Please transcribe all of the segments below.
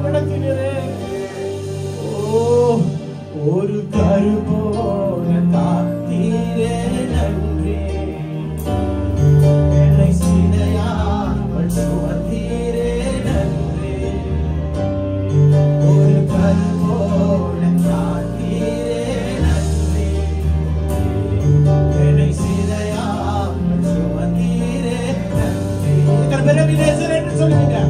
நடத்தினரே. ஒரு கருபோல காத்தீரே நன்றி. என்னை சிதையாமல் சுமந்தீரே நன்றி. ஒரு கருபோல காத்தீரே நன்றி. என்னை சிதையாமல் சுமந்தீரே நன்றி. எபினேசர் என்று சொல்லுவீங்க.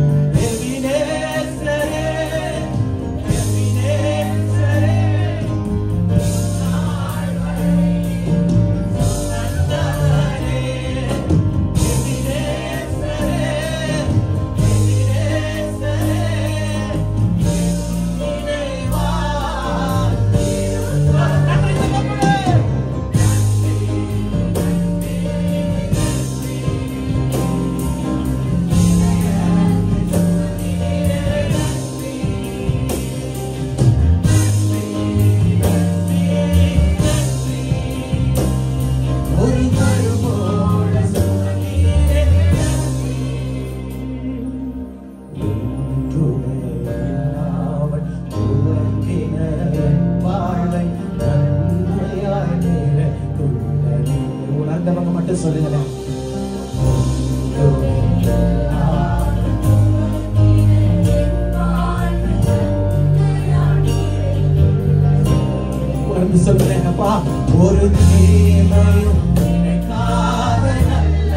ஒரு தீமையும் நினைக்காத நல்ல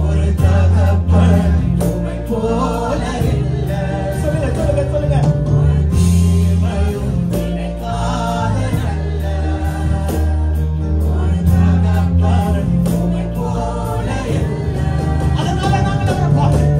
ஒரு தகப்பன் உம்மை போல இல்லை. சொல்லுங்க சொல்லுங்க சொல்லுங்க. ஒரு தீமையும் நினைக்காத நல்ல ஒரு தகப்பன் உம்மை போல இல்லை. அதனால நாங்கள் அவரை பார்த்து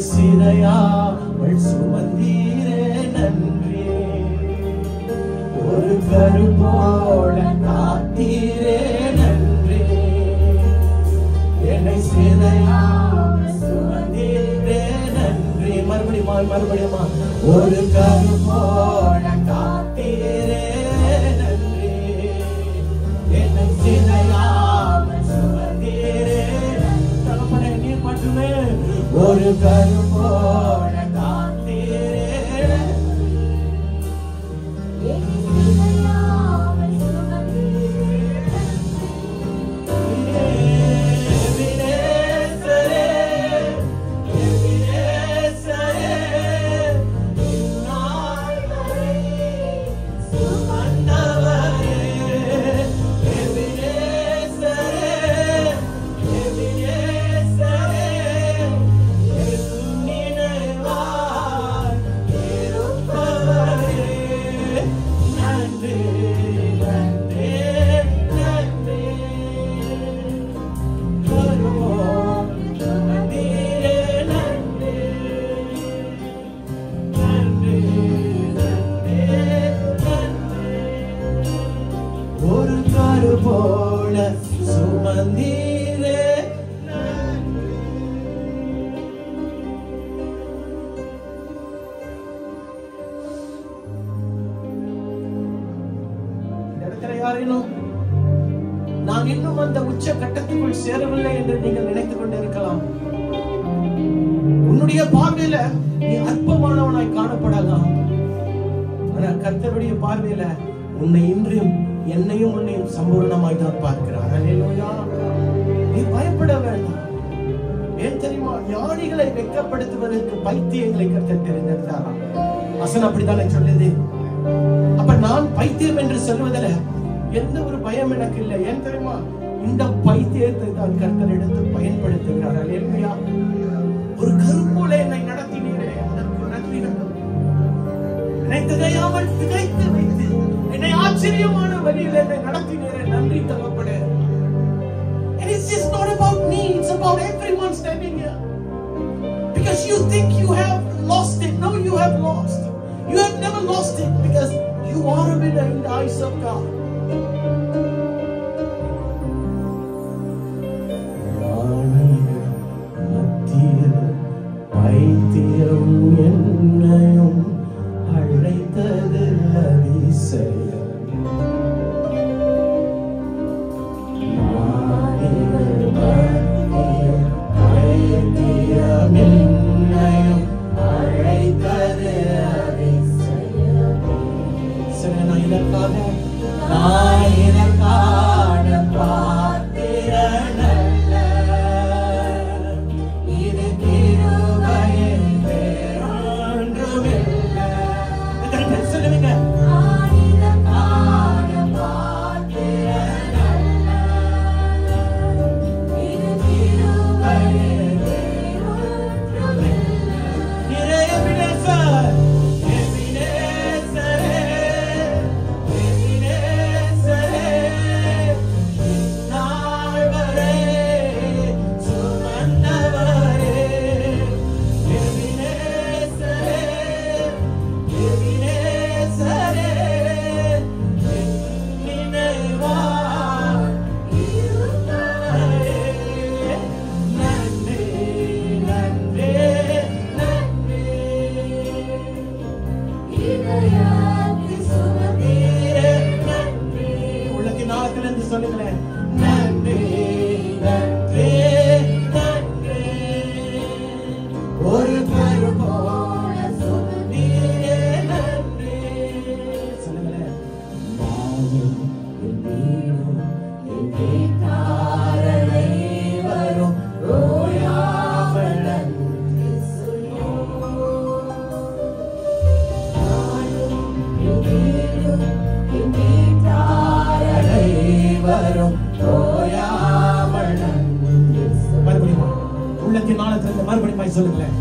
சிதையாமல் சுமந்தீரே நன்றி. ஒரு கரு போல காத்தீரே நன்றி. என்னை சிதையாமல் சுமந்தீரே நன்றி. மறுபடியுமா ஒரு கரு போல காத்தீரே நன்றி. என்னை சிதையாமல் சுமந்தீரே. தகப்பனே நீர் மட்டுமே ஒரு கரு போல காத்தீரே. போல சுமந்தீரே. யாரேனும் நான் இன்னும் அந்த உச்ச கட்டத்துக்குள் சேரவில்லை என்று நீங்கள் நினைத்துக் கொண்டிருக்கலாம். உன்னுடைய பார்வையில நீ அற்பமானவனாய் காணப்படலாம். ஆனால் கர்த்தருடைய பார்வையில உன்னை இன்றும் என்னையும் உன்னையும் சம்பூர்ணமாய் தான் பார்க்கிறார். அல்லேலூயா. நீ பயப்பட வேண்டாம். ஏன் தெரியுமா? ஞானிகளை வெட்கப்படுத்துவதற்கு பைத்தியங்களை கர்த்தர் தெரிந்திருந்தாராம். வசனம் அப்படித்தானே சொல்லுது. அப்ப நான் பைத்தியம் என்று சொல்வதில் எந்த ஒரு பயம் எனக்கு இல்லை. ஏன் தெரியுமா? இந்த பைத்தியத்தை தான் கர்த்தர் எடுத்து பயன்படுத்துகிறார். அல்லேலூயா. ஒரு கருப்போல என்னை நடத்தினீரே, அதற்கு நன்றி. என்னை திகையாமல் திகைத்து வைத்து என்னை ஆச்சரியமான வழியில் என்னை நடத்தினீரே, நன்றி தகப்பனே. And it's just not about me, it's about everyone standing here. Because you think you have lost it. No, you have lost. You have never lost it because you are a winner in the eyes of God. பைத்தியம் என்னையும் அழைத்தது அதிசயம். பைத்தியம் என்னையும் அழைத்தது அதிசயம். சரி, நான் இதற்காக பார்த்திரன் அல்ல. இது கிருபையின் வேறொன்றுமில்லை. சொல்லுவீங்க. சொல்லுங்களேன். நன்றி நன்றி நன்றி. ஒரு கரு போல சுமந்தீரே நன்றி. சொல்லுங்களேன். நானும் என் வீடும் என் வீட்டாரனை வரும் ஓயாமல் நன்றி சொல்லுவோம். நானும் என் வீடும் என் வீட்டாரனை வரும் ஓயாமல் நன்றி. மறுபடியும் உள்ளத்தின் ஆழத்திலிருந்து மறுபடியும் சொல்லுங்களேன்.